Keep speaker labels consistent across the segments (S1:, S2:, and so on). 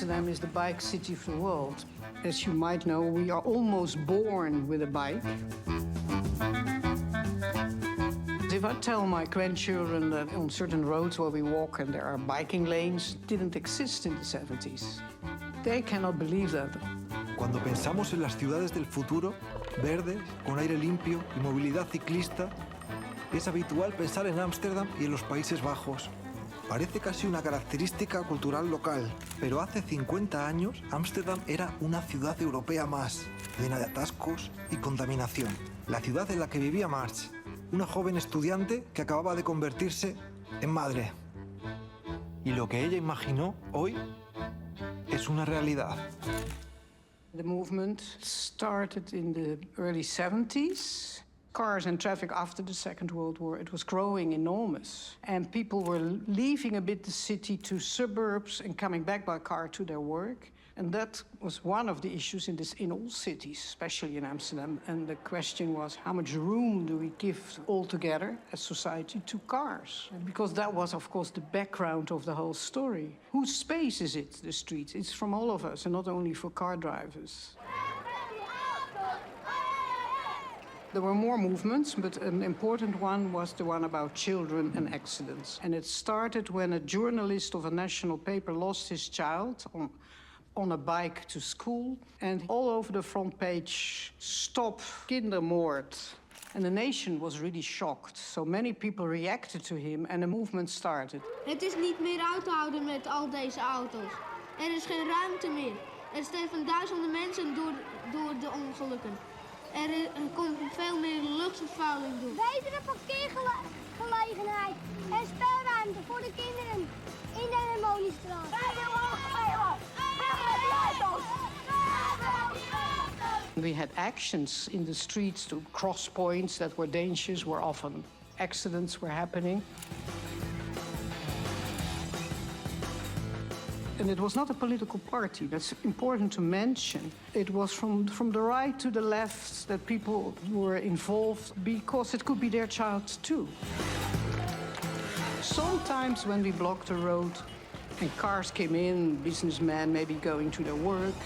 S1: Amsterdam is the bike city of the world. As you might know, we are almost born with a bike. If I tell my grandchildren that on certain roads where we walk and there are biking lanes, didn't exist in the 70s, they cannot believe that.
S2: Cuando pensamos en las ciudades del futuro, verdes, con aire limpio y movilidad ciclista, es habitual pensar en Ámsterdam y en los Países Bajos. Parece casi una característica cultural local, pero hace 50 años Ámsterdam era una ciudad europea más, llena de atascos y contaminación. La ciudad en la que vivía Marge, una joven estudiante que acababa de convertirse en madre. Y lo que ella imaginó hoy es una realidad.
S1: The movement started in the early 70s. Cars and traffic after the Second World War, it was growing enormous. And people were leaving a bit the city to suburbs and coming back by car to their work. And that was one of the issues in all cities, especially in Amsterdam. And the question was, how much room do we give altogether as society to cars? Because that was, of course, the background of the whole story. Whose space is it, the streets? It's from all of us, and not only for car drivers. There were more movements, but an important one was the one about children and accidents. And it started when a journalist of a national paper lost his child on a bike to school. And all over the front page, stop kindermoord. And the nation was really shocked. So many people reacted to him and a movement started.
S3: Het is niet meer uit te houden met al deze auto's. Er is geen ruimte meer. Er sterven duizenden mensen door de ongelukken. Er komt veel meer luchtvervuiling door.
S4: Betere parkeergelegenheid en speelruimte voor de kinderen in de Moniestraat.
S1: We had actions in the streets to cross points that were dangerous, where often accidents were happening. And it was not a political party. That's important to mention. It was from the right to the left that people were involved because it could be their child too. Sometimes when we blocked the road and cars came in, businessmen maybe going to their work,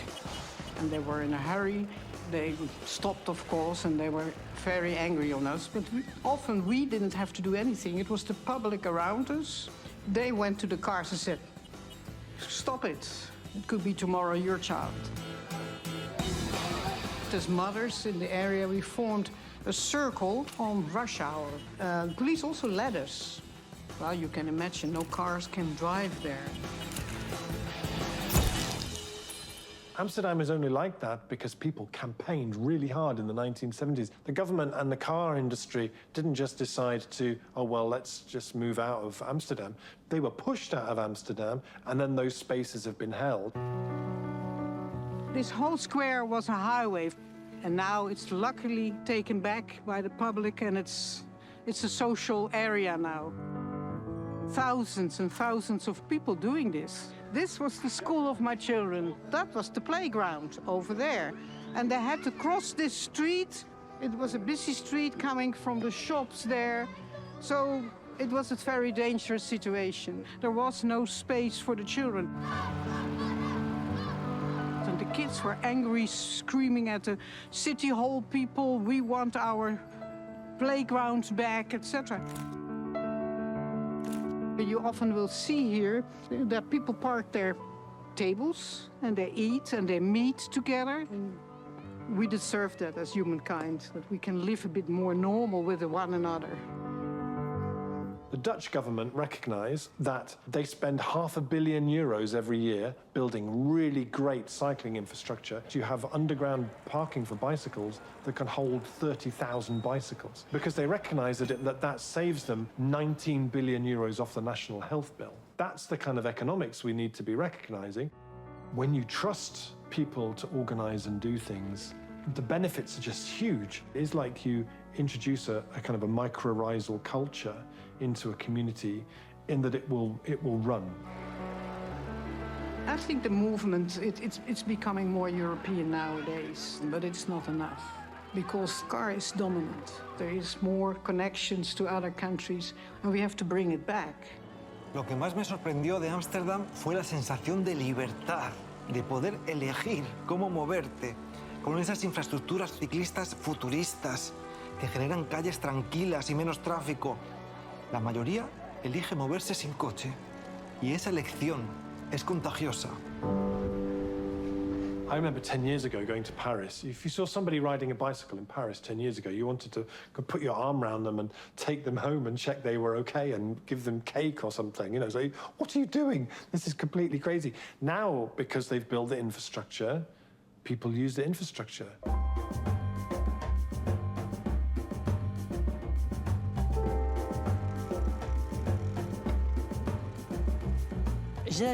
S1: and they were in a hurry, they stopped, of course, and they were very angry on us. But often we didn't have to do anything. It was the public around us. They went to the cars and said, stop it. It could be tomorrow your child. As mothers in the area, we formed a circle on rush hour. Police also led us. Well, you can imagine, no cars can drive there.
S5: Amsterdam is only like that because people campaigned really hard in the 1970s. The government and the car industry didn't just decide to, oh, well, let's just move out of Amsterdam. They were pushed out of Amsterdam, and then those spaces have been held.
S1: This whole square was a highway, and now it's luckily taken back by the public, and it's a social area now. Thousands and thousands of people doing this. This was the school of my children. That was the playground over there. And they had to cross this street. It was a busy street coming from the shops there. So it was a very dangerous situation. There was no space for the children. And the kids were angry, screaming at the city hall people, we want our playgrounds back, etc. You often will see here that people park their tables and they eat and they meet together. And we deserve that as humankind, that we can live a bit more normal with one another.
S5: The Dutch government recognised that they spend €500 million every year building really great cycling infrastructure. You have underground parking for bicycles that can hold 30,000 bicycles because they recognise that saves them €19 billion off the national health bill. That's the kind of economics we need to be recognising. When you trust people to organise and do things, the benefits are just huge. It's like you introduce a kind of a mycorrhizal culture into a community in that it will run.
S1: I think the movement, it's becoming more European nowadays, but it's not enough because car is dominant. There is more connections to other countries and we have to bring it back.
S2: Lo que más me sorprendió de Ámsterdam fue la sensación de libertad. de poder elegir cómo moverte, con esas infraestructuras ciclistas futuristas que generan calles tranquilas y menos tráfico. La mayoría elige moverse sin coche y esa elección es contagiosa.
S5: I remember 10 years ago going to Paris. If you saw somebody riding a bicycle in Paris 10 years ago, you wanted to put your arm around them and take them home and check they were okay and give them cake or something. You know, so what are you doing? This is completely crazy. Now, because they've built the infrastructure, people use the infrastructure.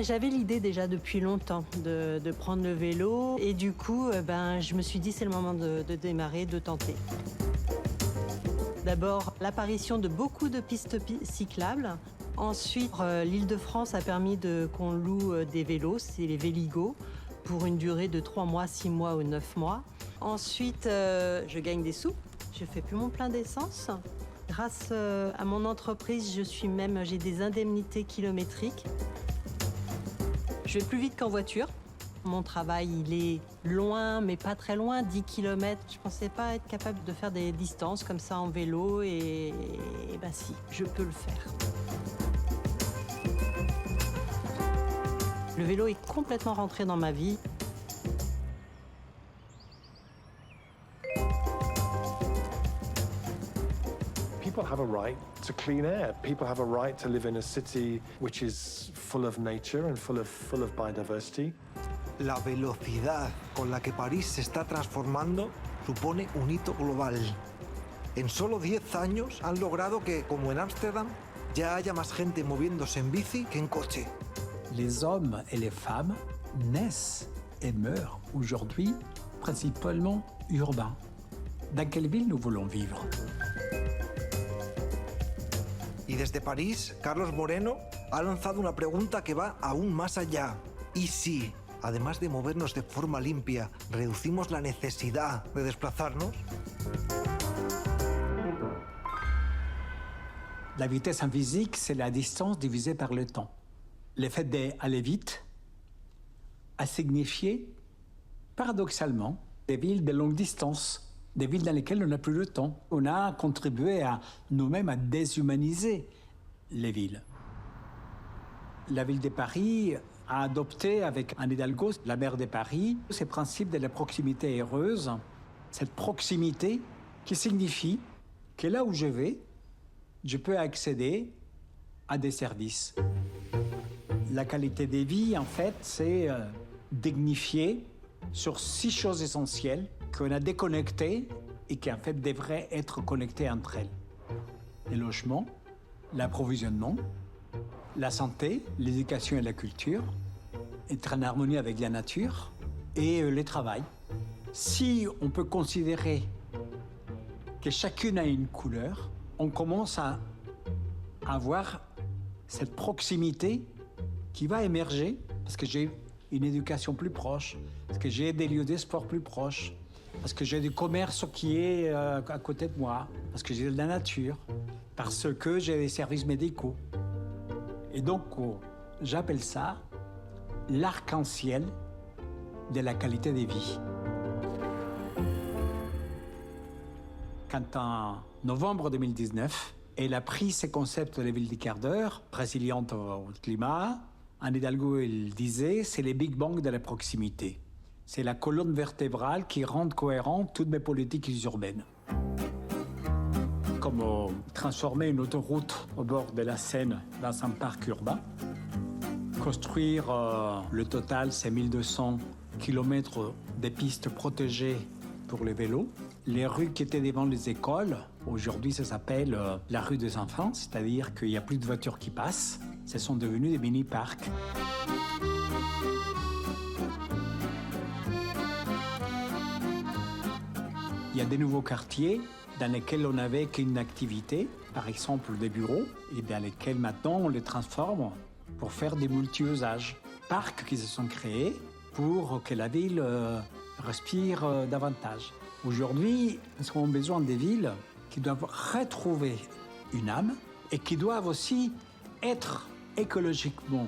S6: J'avais l'idée déjà depuis longtemps de prendre le vélo et du coup, je me suis dit c'est le moment de démarrer, de tenter. D'abord, l'apparition de beaucoup de pistes cyclables. Ensuite, l'Île-de-France a permis qu'on loue des vélos, c'est les Véligo, pour une durée de 3 mois, 6 mois ou 9 mois. Ensuite, je gagne des sous, je fais plus mon plein d'essence. Grâce à mon entreprise, j'ai des indemnités kilométriques. Je vais plus vite qu'en voiture. Mon travail, il est loin, mais pas très loin, 10 km. Je pensais pas être capable de faire des distances comme ça en vélo et si, je peux le faire. Le vélo est complètement rentré dans ma vie.
S5: People have a right to clean air. People have a right to live in a city which is full of nature and full of biodiversity.
S2: La velocidad con la que París se está transformando supone un hito global. En solo 10 años han logrado que, como en Ámsterdam, ya haya más gente moviéndose en bici que en coche.
S7: Les hommes et les femmes naissent et meurent aujourd'hui principalement urbains. Dans quelle ville nous voulons vivre?
S2: Y desde París, Carlos Moreno ha lanzado una pregunta que va aún más allá. ¿Y si, además de movernos de forma limpia, reducimos la necesidad de desplazarnos?
S7: La vitesse en physique, c'est la distance divisée par le temps. Le fait d'aller vite a signifié, paradoxalement, des villes de longue distance, des villes dans lesquelles on n'a plus le temps. On a contribué à nous-mêmes à déshumaniser les villes. La ville de Paris a adopté avec Anne Hidalgo, la maire de Paris, ce principe de la proximité heureuse, cette proximité qui signifie que là où je vais, je peux accéder à des services. La qualité de vie, en fait, c'est dignifier sur 6 choses essentielles qu'on a déconnectées et qui, en fait, devraient être connectées entre elles. Le logement, l'approvisionnement, la santé, l'éducation et la culture, être en harmonie avec la nature et le travail. Si on peut considérer que chacune a une couleur, on commence à avoir cette proximité qui va émerger parce que j'ai une éducation plus proche, parce que j'ai des lieux de sport plus proches, parce que j'ai du commerce qui est à côté de moi, parce que j'ai de la nature, parce que j'ai des services médicaux. Et donc, j'appelle ça l'arc-en-ciel de la qualité de vie. Quand en novembre 2019, elle a pris ce concept de la ville du quart d'heure, résiliente au climat, Anne Hidalgo, elle disait, c'est le Big Bang de la proximité. C'est la colonne vertébrale qui rend cohérentes toutes mes politiques urbaines. Comme transformer une autoroute au bord de la Seine dans un parc urbain, construire le total, c'est 1200 km de pistes protégées pour les vélos. Les rues qui étaient devant les écoles, aujourd'hui ça s'appelle la rue des enfants, c'est-à-dire qu'il n'y a plus de voitures qui passent, ce sont devenus des mini-parcs. Il y a des nouveaux quartiers dans lesquels on n'avait qu'une activité, par exemple des bureaux, et dans lesquels maintenant on les transforme pour faire des multi-usages. Parcs qui se sont créés pour que la ville respire davantage. Aujourd'hui, nous avons besoin des villes qui doivent retrouver une âme et qui doivent aussi être écologiquement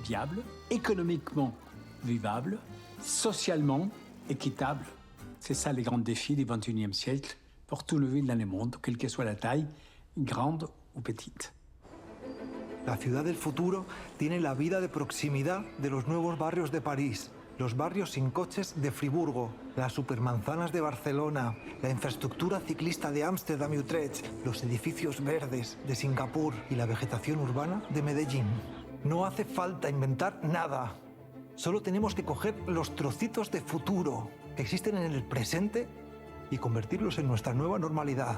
S7: viables, économiquement vivable, socialement équitable. C'est ça les grands défis du XXIe siècle pour toutes les villes dans le monde, quelle que soit la taille, grande ou petite.
S2: La ciudad del futuro tiene la vida de proximidad de los nuevos barrios de París, los barrios sin coches de Friburgo, las supermanzanas de Barcelona, la infraestructura ciclista de Ámsterdam y Utrecht, los edificios verdes de Singapur y la vegetación urbana de Medellín. No hace falta inventar nada. Solo tenemos que coger los trocitos de futuro que existen en el presente y convertirlos en nuestra nueva normalidad.